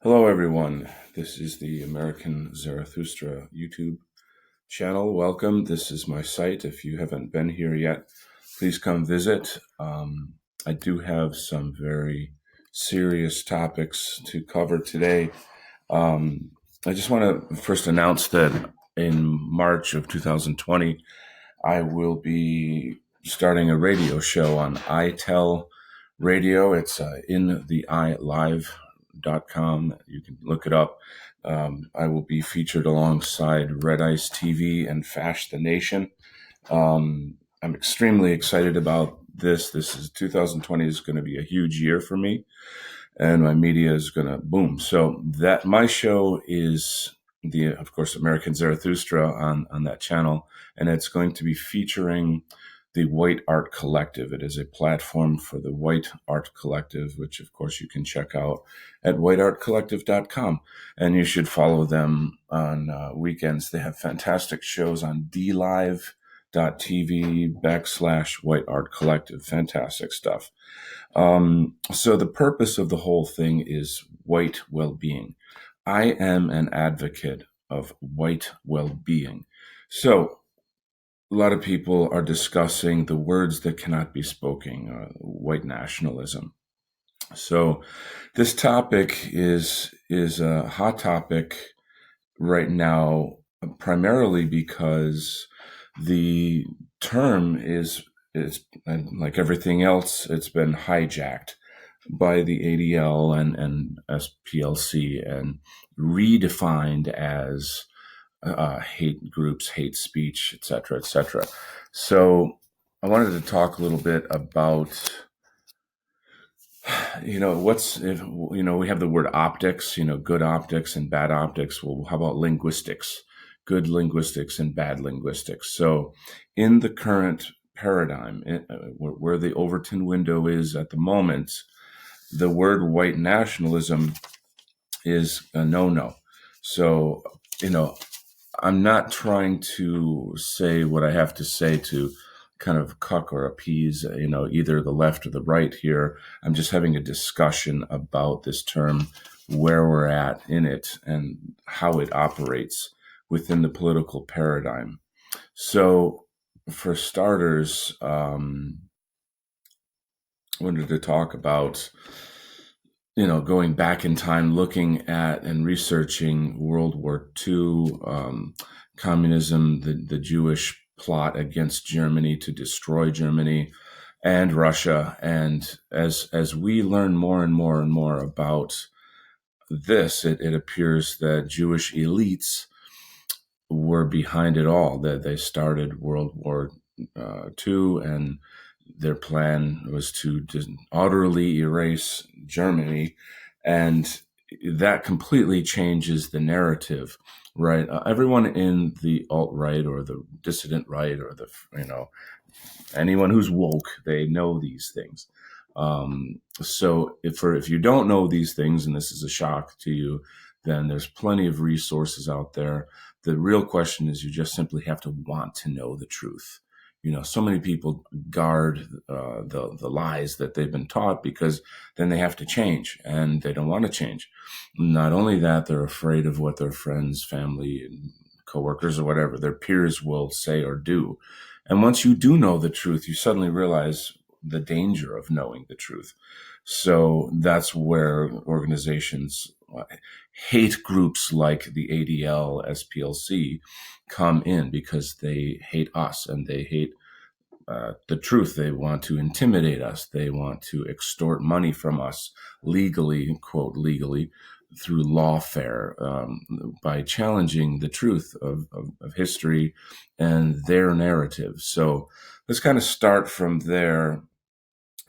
Hello, everyone. This is the American Zarathustra YouTube channel. Welcome. This is my site. If you haven't been here yet, please come visit. I do have some very serious topics to cover today. I just want to first announce that in March of 2020, I will be starting a radio show on iTel Radio. It's in the iLive.com. You can look it up. I will be featured alongside Red Ice TV and Fash the Nation. I'm extremely excited about this. This is 2020 is going to be a huge year for me, and my media is going to boom. So that my show is of course, American Zarathustra on that channel, and it's going to be featuring the White Art Collective. It is a platform for the White Art Collective, which of course you can check out at whiteartcollective.com. And you should follow them on weekends. They have fantastic shows on dlive.tv/White Art Collective. Fantastic stuff. So the purpose of the whole thing is white well-being. I am an advocate of white well-being. So a lot of people are discussing the words that cannot be spoken, white nationalism. So this topic is a hot topic right now, primarily because the term is like everything else, it's been hijacked by the ADL and SPLC and redefined as hate groups, hate speech, etc., etc. So I wanted to talk a little bit about, we have the word optics, good optics and bad optics. Well, how about linguistics? Good linguistics and bad linguistics. So in the current paradigm, where the Overton window is at the moment, the word white nationalism is a no-no. So, I'm not trying to say what I have to say to kind of cuck or appease, either the left or the right here. I'm just having a discussion about this term, where we're at in it, and how it operates within the political paradigm. So, for starters, I wanted to talk about going back in time, looking at and researching World War II, communism, the Jewish plot against Germany to destroy Germany and Russia. And as we learn more and more and more about this, it appears that Jewish elites were behind it all, that they started World War II, and their plan was to just utterly erase Germany, and that completely changes the narrative, right? Everyone in the alt-right or the dissident right or anyone who's woke, they know these things. So if you don't know these things, and this is a shock to you, then there's plenty of resources out there. The real question is, you just simply have to want to know the truth. So many people guard the lies that they've been taught, because then they have to change, and they don't want to change. Not only that, they're afraid of what their friends, family, and coworkers or whatever, their peers will say or do. And once you do know the truth, you suddenly realize the danger of knowing the truth. So that's where organizations, hate groups like the ADL, SPLC, come in, because they hate us and they hate the truth. They want to intimidate us. They want to extort money from us legally, quote, legally, through lawfare, by challenging the truth of history and their narrative. So let's kind of start from there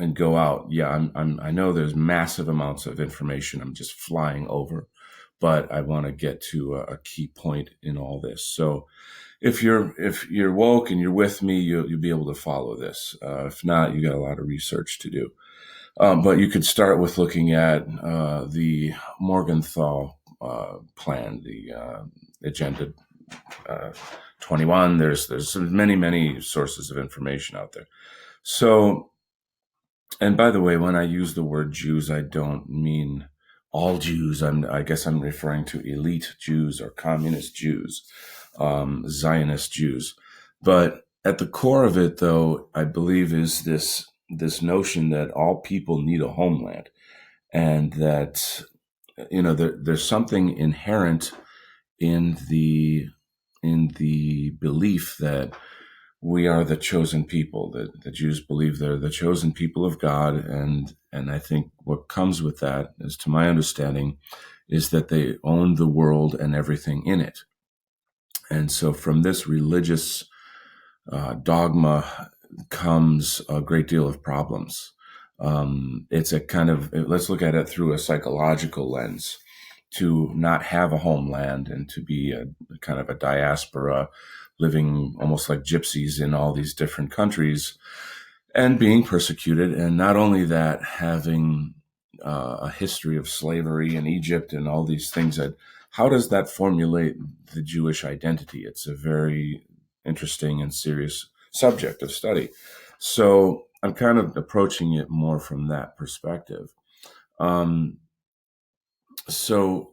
and go out. Yeah, I know there's massive amounts of information I'm just flying over, but I want to get to a key point in all this. So if you're woke and you're with me, you'll be able to follow this. If not, you got a lot of research to do. But you could start with looking at the Morgenthau plan, the Agenda 21. There's many sources of information out there. So, and by the way, when I use the word Jews, I don't mean all Jews. I guess I'm referring to elite Jews or communist Jews, Zionist Jews. But at the core of it, though, I believe is this notion that all people need a homeland, and that there's something inherent in the belief that we are the chosen people. That the Jews believe they're the chosen people of God, and I think what comes with that, is to my understanding, is that they own the world and everything in it. And so from this religious dogma comes a great deal of problems. It's a kind of, let's look at it through a psychological lens. To not have a homeland and to be a kind of a diaspora, living almost like gypsies in all these different countries and being persecuted. And not only that, having a history of slavery in Egypt and all these things, that how does that formulate the Jewish identity? It's a very interesting and serious subject of study. So I'm kind of approaching it more from that perspective. So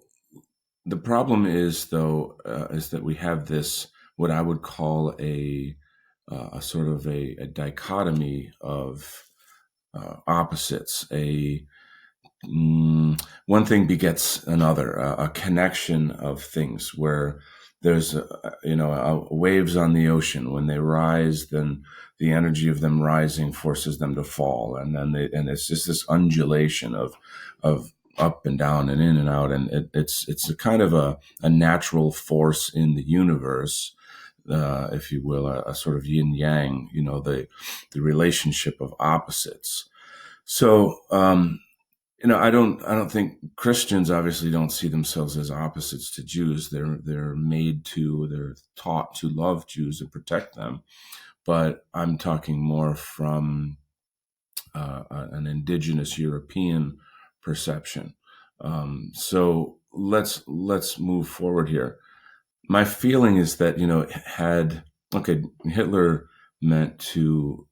the problem is, though, is that we have this, what I would call a sort of a dichotomy of opposites. One thing begets another, a connection of things where there's waves on the ocean. When they rise, then the energy of them rising forces them to fall, and then it's just this undulation of up and down and in and out, and it's a kind of a natural force in the universe, if you will, a sort of yin yang, the relationship of opposites. So I don't think Christians obviously don't see themselves as opposites to Jews. They're taught to love Jews and protect them. But I'm talking more from an indigenous European perception. So let's move forward here. My feeling is that Hitler meant to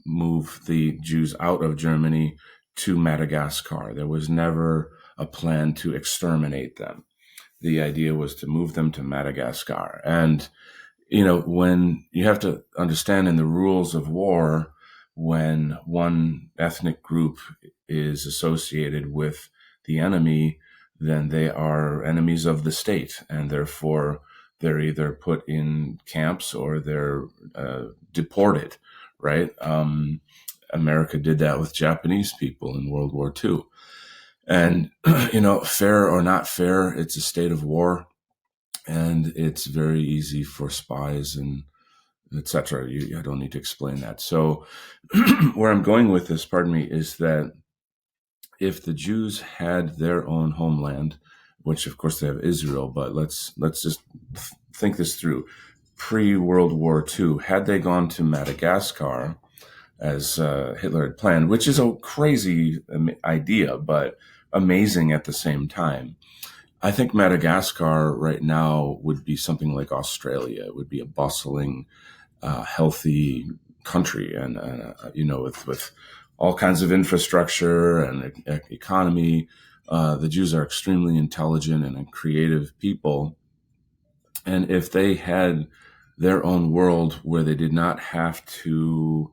move the Jews out of Germany to Madagascar. There was never a plan to exterminate them. The idea was to move them to Madagascar. And when you have to understand, in the rules of war, when one ethnic group is associated with the enemy, then they are enemies of the state, and therefore they're either put in camps or they're deported, right? America did that with Japanese people in World War II. And, fair or not fair, it's a state of war, and it's very easy for spies and etc. I don't need to explain that. So where I'm going with this, is that if the Jews had their own homeland, which of course they have Israel, but let's just think this through. Pre-World War II, had they gone to Madagascar, as Hitler had planned, which is a crazy idea, but amazing at the same time. I think Madagascar right now would be something like Australia. It would be a bustling, healthy country, and with all kinds of infrastructure and economy. The Jews are extremely intelligent and creative people, and if they had their own world where they did not have to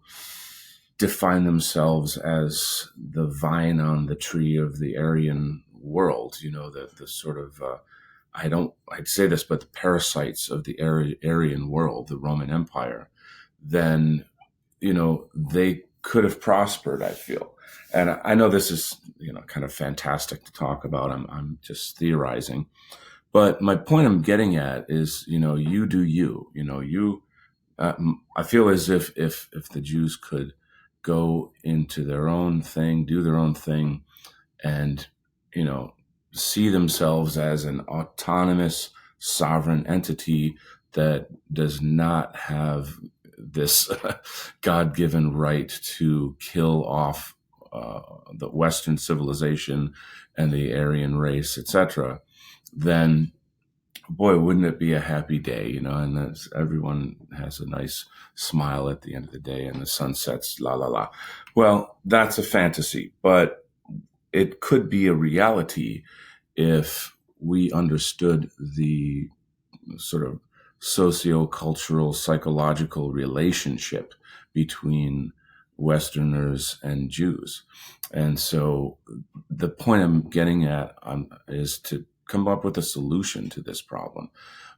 define themselves as the vine on the tree of the Aryan world, the sort of I'd say this, but the parasites of the Aryan world, the Roman Empire, then they could have prospered, I feel. And I know this is kind of fantastic to talk about. I'm just theorizing, but my point I'm getting at is you do you. I feel as if the Jews could go into their own thing, do their own thing, and see themselves as an autonomous, sovereign entity that does not have this God-given right to kill off the Western civilization and the Aryan race, etc., then boy, wouldn't it be a happy day, and everyone has a nice smile at the end of the day and the sun sets, la, la, la. Well, that's a fantasy, but it could be a reality if we understood the sort of socio-cultural, psychological relationship between Westerners and Jews. And so the point I'm getting at is to come up with a solution to this problem.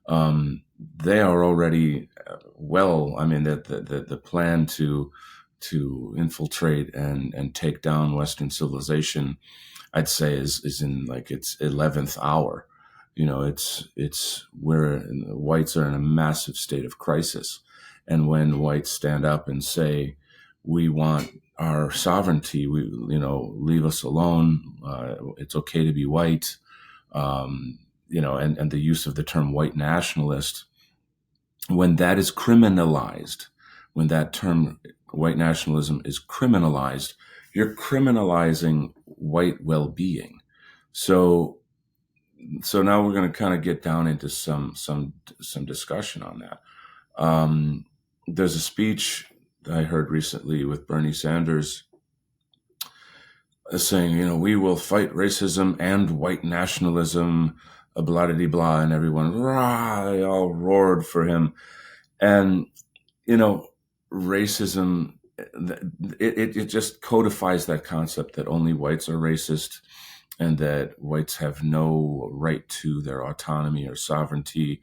They are already I mean, the plan to infiltrate and take down Western civilization, I'd say is in like its 11th hour. It's where whites are in a massive state of crisis. And when whites stand up and say, we want our sovereignty, leave us alone. It's okay to be white. And the use of the term white nationalist, when that is criminalized, when that term white nationalism is criminalized, you're criminalizing white well-being. So now we're going to kind of get down into some discussion on that. There's a speech I heard recently with Bernie Sanders saying, we will fight racism and white nationalism, blah, blah, blah, and everyone, rah, they all roared for him. And, racism, it just codifies that concept that only whites are racist and that whites have no right to their autonomy or sovereignty,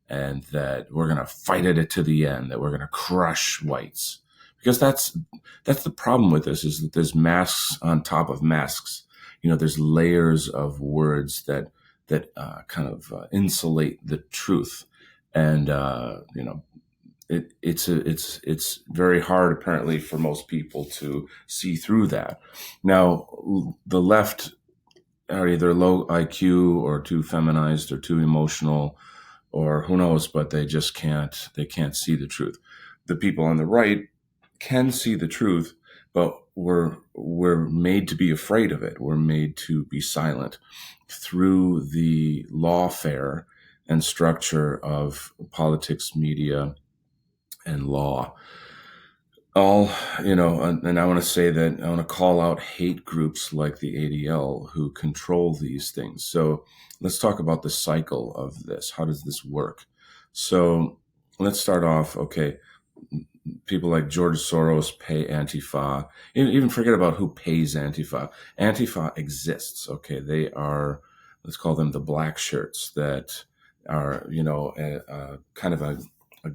and that we're going to fight it to the end, that we're going to crush whites. Because that's the problem with this, is that there's masks on top of masks. There's layers of words that kind of insulate the truth. And, it's very hard, apparently, for most people to see through that. Now, the left are either low IQ or too feminized or too emotional, or who knows, but they can't see the truth. The people on the right can see the truth, but we're made to be afraid of it. We're made to be silent through the lawfare and structure of politics, media, and law. And I want to say that I want to call out hate groups like the ADL who control these things. So let's talk about the cycle of this. How does this work? So let's start off, okay, people like George Soros pay Antifa. Even forget about who pays Antifa. Antifa exists, okay? They are, let's call them the black shirts that are, kind of a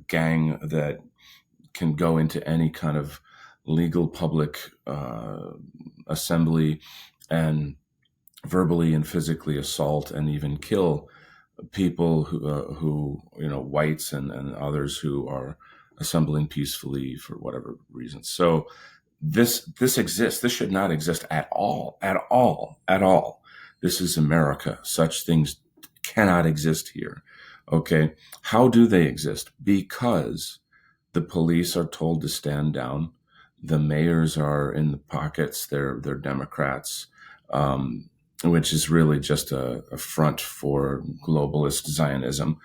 gang that can go into any kind of legal public assembly and verbally and physically assault and even kill people who whites and others who are assembling peacefully for whatever reason. So this exists. This should not exist at all, at all, at all. This is America. Such things cannot exist here. Okay. How do they exist? Because the police are told to stand down. The mayors are in the pockets. They're Democrats, which is really just a front for globalist Zionism.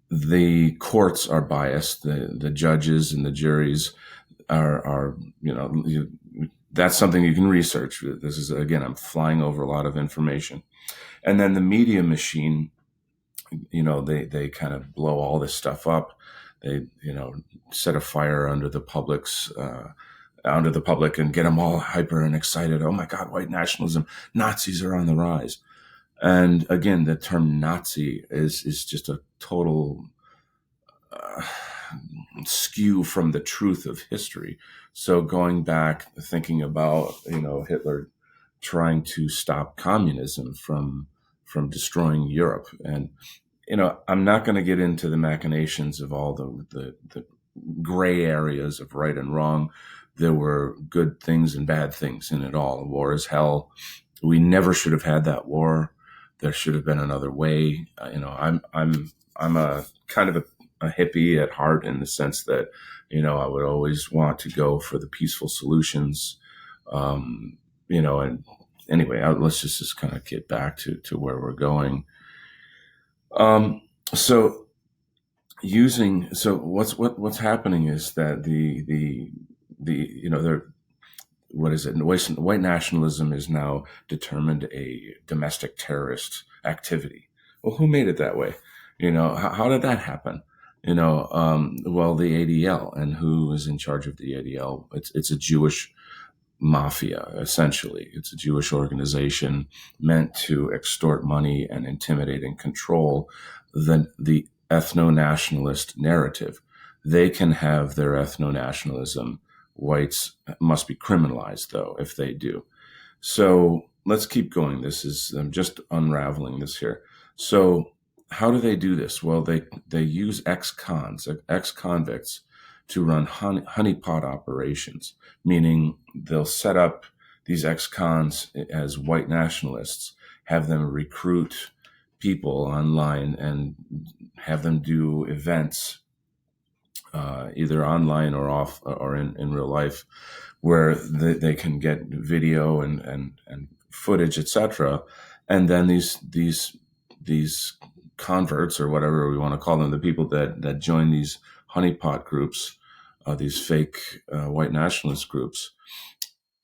The courts are biased. The judges and the juries are that's something you can research. This is, again, I'm flying over a lot of information. And then the media machine, they kind of blow all this stuff up. They, set a fire under the public and get them all hyper and excited. Oh my God, white nationalism, Nazis are on the rise. And again, the term Nazi is just a total skew from the truth of history. So going back, thinking about, Hitler trying to stop communism from destroying Europe. And, I'm not going to get into the machinations of all the gray areas of right and wrong. There were good things and bad things in it all. War is hell. We never should have had that war. There should have been another way. I'm a kind of a hippie at heart, in the sense that, I would always want to go for the peaceful solutions. And anyway, let's just kind of get back to where we're going. So what's happening is that the what is it? White nationalism is now determined a domestic terrorist activity. Well, who made it that way? How did that happen? Well, the ADL, and who is in charge of the ADL? It's a Jewish mafia, essentially. It's a Jewish organization meant to extort money and intimidate and control the ethno-nationalist narrative. They can have their ethno-nationalism. Whites must be criminalized, though, if they do. So let's keep going. I'm just unraveling this here. So how do they do this? Well, they use ex-convicts to run honeypot operations, meaning they'll set up these ex-cons as white nationalists, have them recruit people online and have them do events, either online or off or in real life, where they can get video and footage, etc. And then these converts, or whatever we want to call them, the people that join these honeypot groups, these fake white nationalist groups,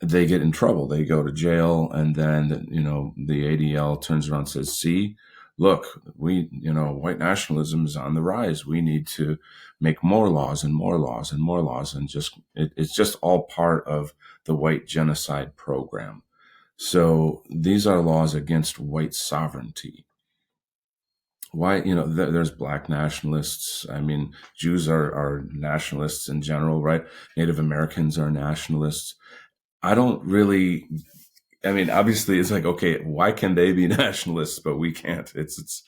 they get in trouble. They go to jail, and then the ADL turns around and says, "See, look, white nationalism is on the rise. We need to make more laws and more laws and more laws," and it's just all part of the white genocide program. So these are laws against white sovereignty. Why, there's black nationalists. I mean, Jews are nationalists in general, right? Native Americans are nationalists. I don't really, I mean, obviously it's like, okay, why can they be nationalists, but we can't? It's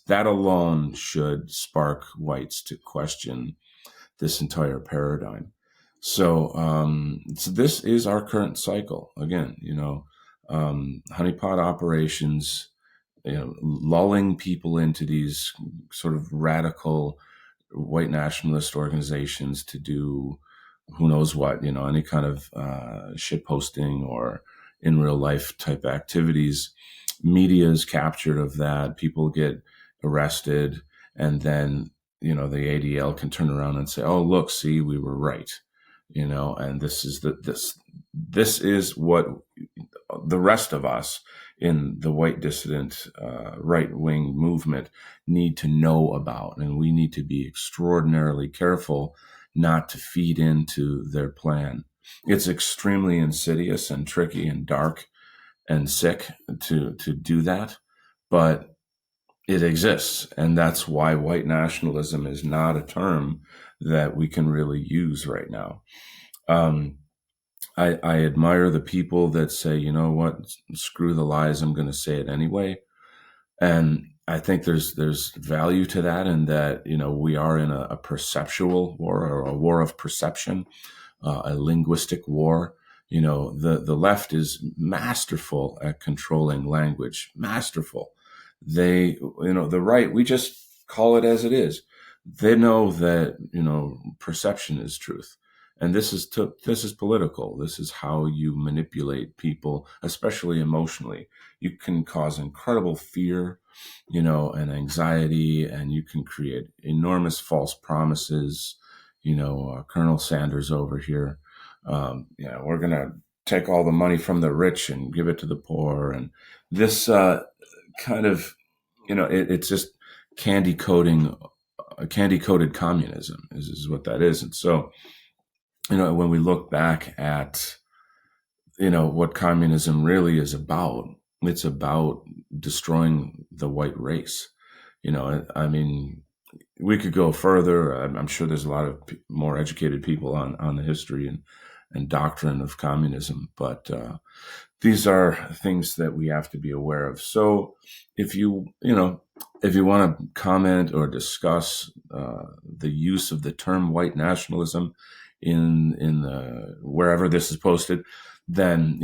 that alone should spark whites to question this entire paradigm. So this is our current cycle. Again, honeypot operations, lulling people into these sort of radical white nationalist organizations to do who knows what, any kind of shit posting or in real life type activities. Media is captured of that. People get arrested, and then the ADL can turn around and say, "Oh, look, see, we were right," and this is what the rest of us in the white dissident right-wing movement need to know about, and we need to be extraordinarily careful not to feed into their plan. It's extremely insidious and tricky and dark and sick to do that, but it exists, and that's why white nationalism is not a term that we can really use right now. I admire the people that say, you know what, screw the lies, I'm going to say it anyway. And I think there's value to that, and that we are in a perceptual war, or a war of perception, a linguistic war. The left is masterful at controlling language, masterful. They, the right, we just call it as it is. They know that perception is truth. And this is political. This is how you manipulate people, especially emotionally. You can cause incredible fear, and anxiety, and you can create enormous false promises. Colonel Sanders over here, we're going to take all the money from the rich and give it to the poor. And this kind of, it's just candy coated communism is what that is. And so, when we look back at, what communism really is about, it's about destroying the white race. I mean, we could go further. I'm sure there's a lot of more educated people on the history and doctrine of communism, but these are things that we have to be aware of. So if you want to comment or discuss the use of the term white nationalism in the wherever this is posted, then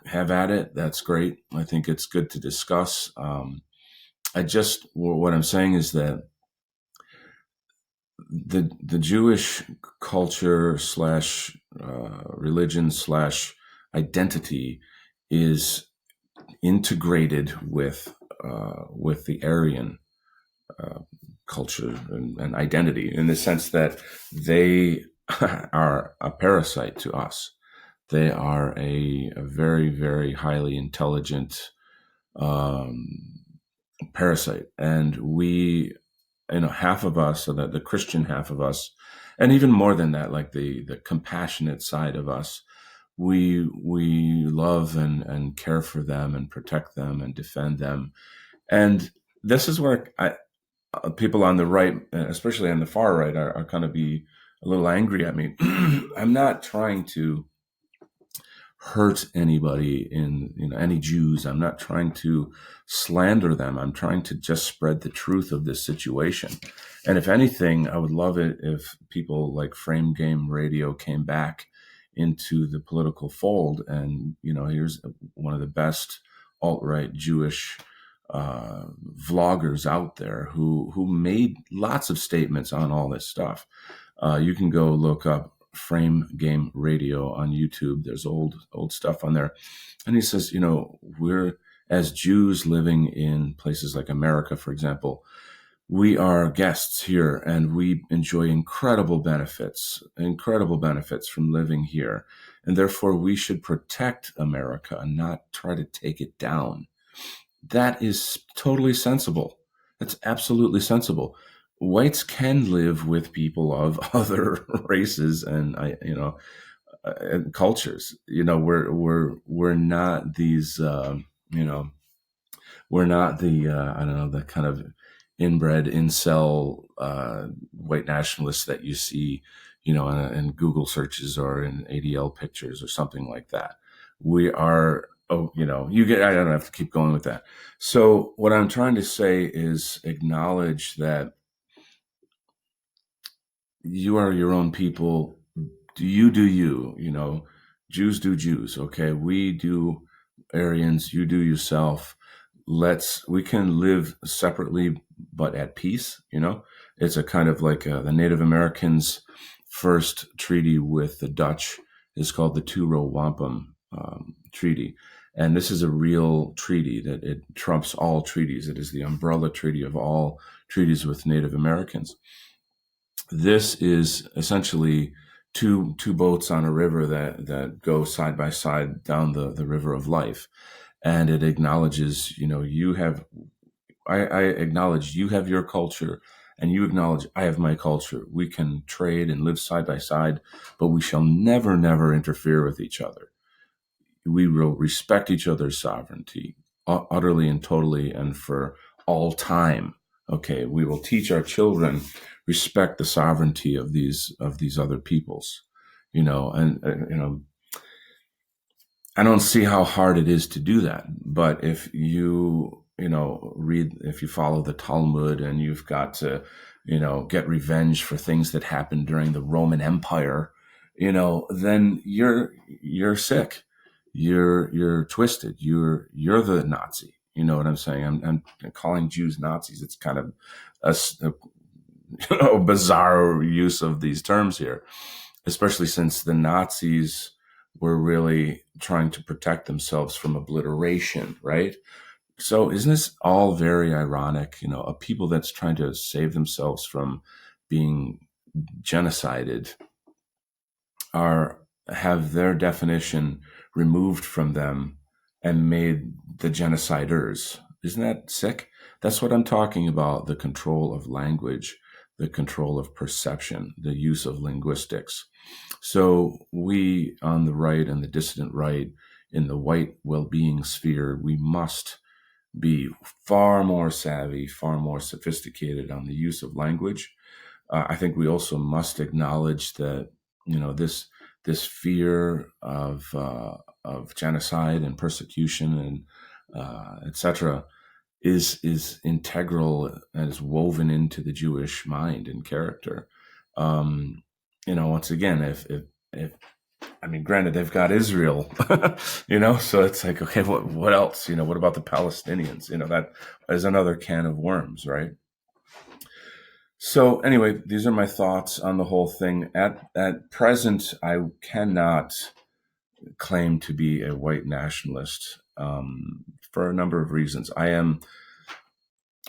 have at it. That's great. I think it's good to discuss. What I'm saying is that the Jewish culture / religion / identity is integrated with the Aryan culture and identity, in the sense that they are a parasite to us. They are a very, very highly intelligent um, parasite. And we, half of us, so that the Christian half of us, and even more than that, like the compassionate side of us, we love and care for them and protect them and defend them. And this is where people on the right, especially on the far right, are going to be a little angry at me. I'm not trying to hurt anybody in any Jews. I'm not trying to slander them. I'm trying to just spread the truth of this situation. And if anything, I would love it if people like Frame Game Radio came back into the political fold. And here's one of the best alt-right Jewish vloggers out there who made lots of statements on all this stuff. You can go look up Frame Game Radio on YouTube. There's old stuff on there. And he says, we're, as Jews living in places like America, for example, we are guests here and we enjoy incredible benefits from living here. And therefore we should protect America and not try to take it down. That is totally sensible. That's absolutely sensible. Whites can live with people of other races and cultures. We're not these. We're not the I don't know, the kind of inbred incel white nationalists that you see, in Google searches or in ADL pictures or something like that. We are. Oh, you get. I don't have to keep going with that. So what I'm trying to say is acknowledge that you are your own people. You do you, Jews do Jews. Okay. We do Aryans, you do yourself. We can live separately, but at peace. It's a kind of like the Native Americans' first treaty with the Dutch is called the Two-Row Wampum Treaty. And this is a real treaty that it trumps all treaties. It is the umbrella treaty of all treaties with Native Americans. This is essentially two boats on a river that go side by side down the river of life. And it acknowledges, I acknowledge you have your culture and you acknowledge I have my culture. We can trade and live side by side, but we shall never, never interfere with each other. We will respect each other's sovereignty utterly and totally and for all time. Okay, we will teach our children respect the sovereignty of these other peoples, I don't see how hard it is to do that. But if you if you follow the Talmud and you've got to get revenge for things that happened during the Roman Empire, then you're sick. You're twisted. You're the Nazi. You know what I'm saying? I'm calling Jews Nazis. It's kind of a bizarre use of these terms here, especially since the Nazis were really trying to protect themselves from obliteration, right? So isn't this all very ironic? A people that's trying to save themselves from being genocided have their definition removed from them and made the genociders. Isn't that sick? That's what I'm talking about, the control of language, the control of perception, the use of linguistics. So we on the right and the dissident right, in the white well-being sphere, we must be far more savvy, far more sophisticated on the use of language. I think we also must acknowledge that this fear of genocide and persecution and etc. is integral and is woven into the Jewish mind and character. Once again, if granted, they've got Israel, so it's like, okay, what else? What about the Palestinians? That is another can of worms, right? So anyway, these are my thoughts on the whole thing. At present, I cannot claim to be a white nationalist for a number of reasons. I am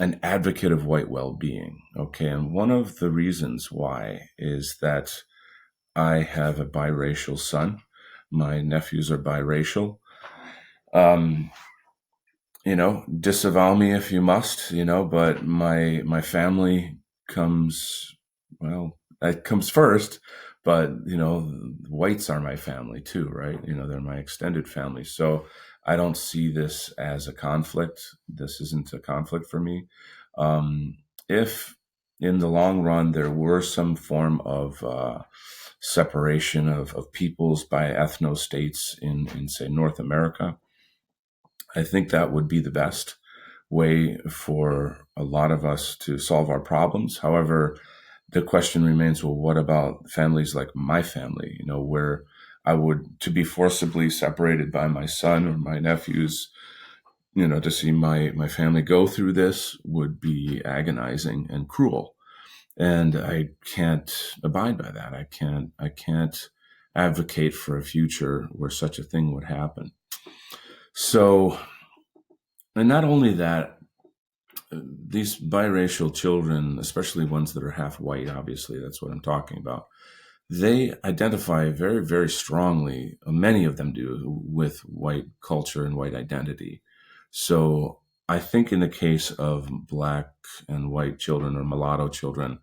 an advocate of white well-being, okay? And one of the reasons why is that I have a biracial son. My nephews are biracial. Um, disavow me if you must, but my family comes, well, that comes first, but whites are my family too, right? They're my extended family. So I don't see this as a conflict. This isn't a conflict for me. If in the long run there were some form of separation of peoples by ethno states in say North America, I think that would be the best way for a lot of us to solve our problems. However, the question remains, well, what about families like my family, where I would to be forcibly separated by my son or my nephews, to see my family go through this would be agonizing and cruel. And I can't abide by that. I can't advocate for a future where such a thing would happen. So, and not only that, these biracial children, especially ones that are half white, obviously, that's what I'm talking about, they identify very, very strongly, many of them do, with white culture and white identity. So I think in the case of black and white children or mulatto children,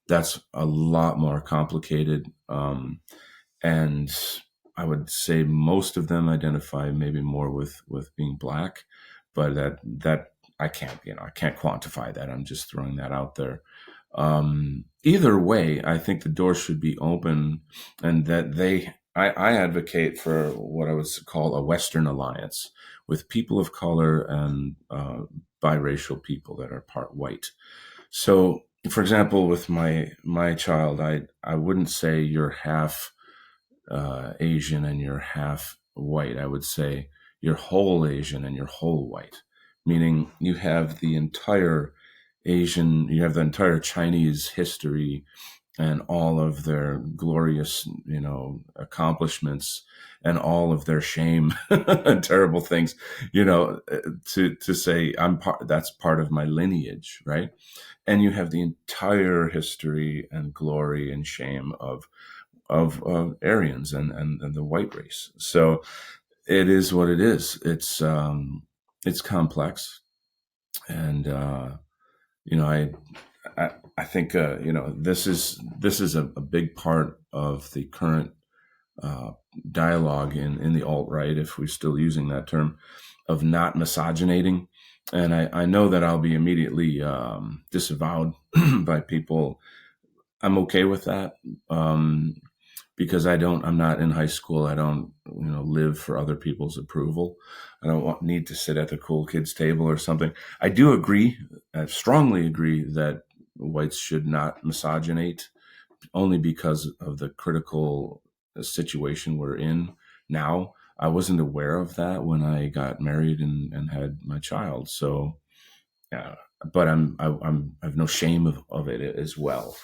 that's a lot more complicated. And I would say most of them identify maybe more with being black, but that I can't quantify that. I'm just throwing that out there. Either way, I think the door should be open, and that I advocate for what I would call a Western alliance with people of color and biracial people that are part white. So, for example, with my child, I wouldn't say you're half Asian and you're half white. I would say you're whole Asian and you're whole white, meaning you have the entire you have the entire Chinese history and all of their glorious, accomplishments and all of their shame and terrible things, to say that's part of my lineage, right? And you have the entire history and glory and shame of Aryans and the white race. So it is what it is. It's complex, and I think this is a big part of the current uh, dialogue in the alt right, if we're still using that term, of not misoginating. And I know that I'll be immediately disavowed by people. I'm okay with that. Because I'm not in high school. I don't, live for other people's approval. I don't need to sit at the cool kids table or something. I do agree, I strongly agree that whites should not misogynate, only because of the critical situation we're in now. I wasn't aware of that when I got married and had my child. So, yeah, but I have no shame of it as well.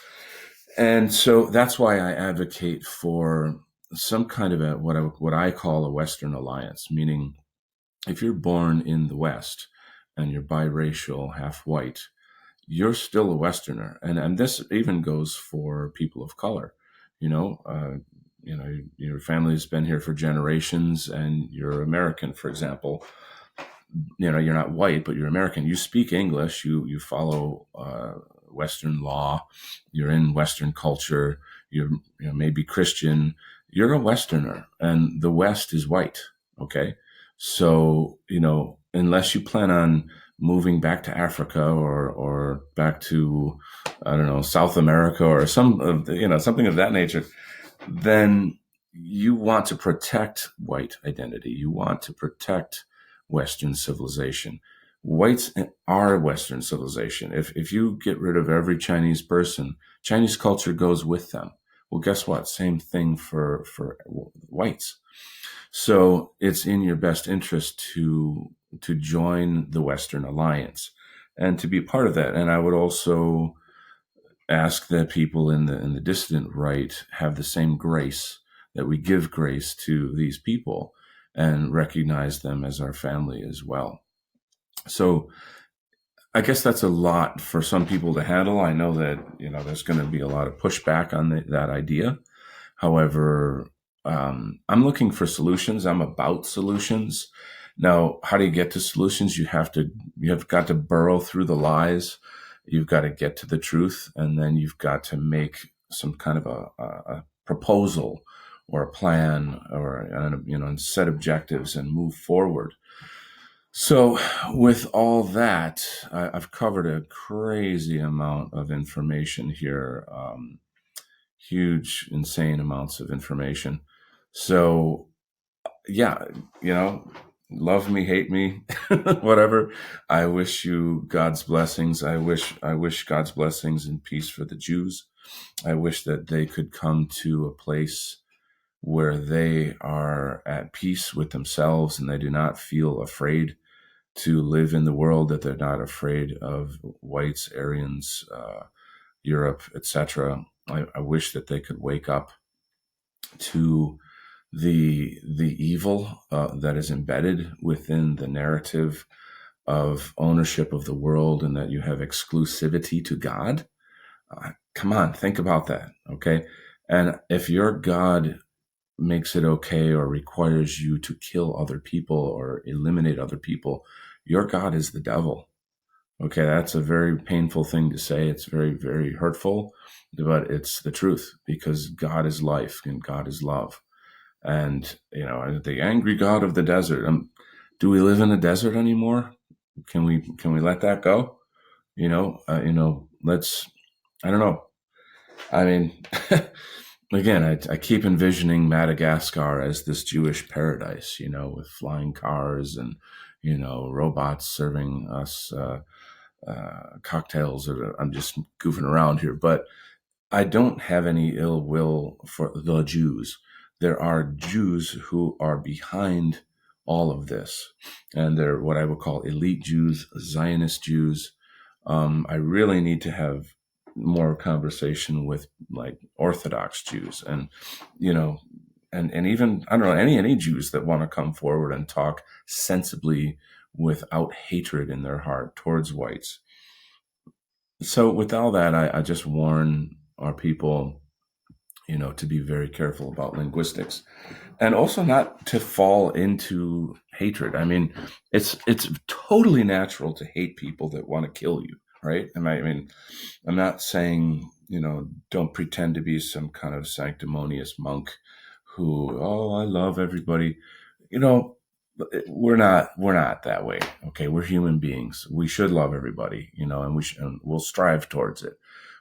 And so that's why I advocate for some kind of what I call a Western alliance, meaning if you're born in the West and you're biracial, half white, you're still a Westerner, and this even goes for people of color. You know, uh, your family's been here for generations, and you're American, for example. You're not white, but you're American. You speak English. You follow Western law. You're in Western culture. You're maybe Christian. You're a Westerner, and the West is white. Okay, so unless you plan on moving back to Africa or back to, I don't know, South America or something of that nature, then you want to protect white identity. You want to protect Western civilization. Whites are Western civilization. If you get rid of every Chinese person, Chinese culture goes with them. Well, guess what? Same thing for whites. So it's in your best interest to join the Western alliance and to be part of that. And I would also ask that people in the dissident right have the same grace, that we give grace to these people and recognize them as our family as well. So I guess that's a lot for some people to handle. I know that there's going to be a lot of pushback on that idea. However, I'm looking for solutions. I'm about solutions. Now, how do you get to solutions? You have got to burrow through the lies. You've got to get to the truth, and then you've got to make some kind of a proposal or a plan or and set objectives and move forward. So, with all that, I've covered a crazy amount of information here. Huge, insane amounts of information. So, yeah, you know, love me, hate me, whatever. I wish you God's blessings. I wish God's blessings and peace for the Jews. I wish that they could come to a place where they are at peace with themselves and they do not feel afraid to live in the world, that they're not afraid of whites, Aryans, Europe, etc. I wish that they could wake up to the evil that is embedded within the narrative of ownership of the world, and that you have exclusivity to God. Come on, think about that, okay? And if your God makes it okay or requires you to kill other people or eliminate other people, your God is the devil. Okay, that's a very painful thing to say. It's very, very hurtful, but it's the truth, because God is life and God is love. And, the angry God of the desert. Do we live in a desert anymore? Can we let that go? Let's, I don't know. I mean, again, I keep envisioning Madagascar as this Jewish paradise, with flying cars and, robots serving us cocktails. Or I'm just goofing around here, but I don't have any ill will for the Jews. There are Jews who are behind all of this, and they're what I would call elite Jews, Zionist Jews. I really need to have more conversation with like Orthodox Jews, and and even I don't know any Jews that want to come forward and talk sensibly without hatred in their heart towards whites. So with all that, I just warn our people, to be very careful about linguistics, and also not to fall into hatred. I mean, it's totally natural to hate people that want to kill you, right? And I mean, I'm not saying, don't pretend to be some kind of sanctimonious monk who, oh, I love everybody. You know, we're not that way. Okay, we're human beings. We should love everybody, and we'll strive towards it.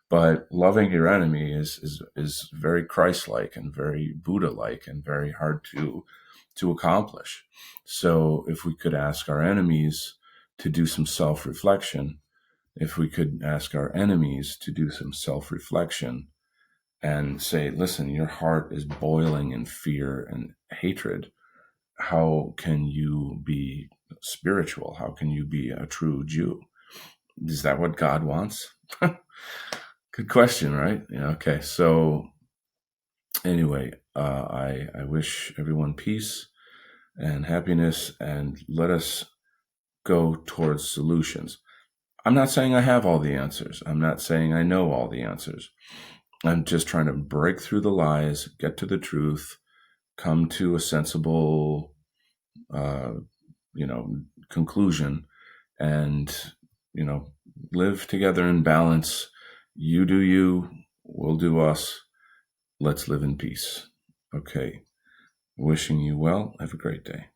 But loving your enemy is very Christ-like and very Buddha-like and very hard to accomplish. So if we could ask our enemies to do some self-reflection, if we could ask our enemies to do some self-reflection and say, listen, your heart is boiling in fear and hatred. How can you be spiritual? How can you be a true Jew? Is that what God wants? Good question, right? Yeah. Okay. So anyway, I wish everyone peace and happiness, and let us go towards solutions. I'm not saying I have all the answers. I'm not saying I know all the answers. I'm just trying to break through the lies, get to the truth, come to a sensible, uh, conclusion, and, live together in balance. You do you, we'll do us. Let's live in peace. Okay. Wishing you well. Have a great day.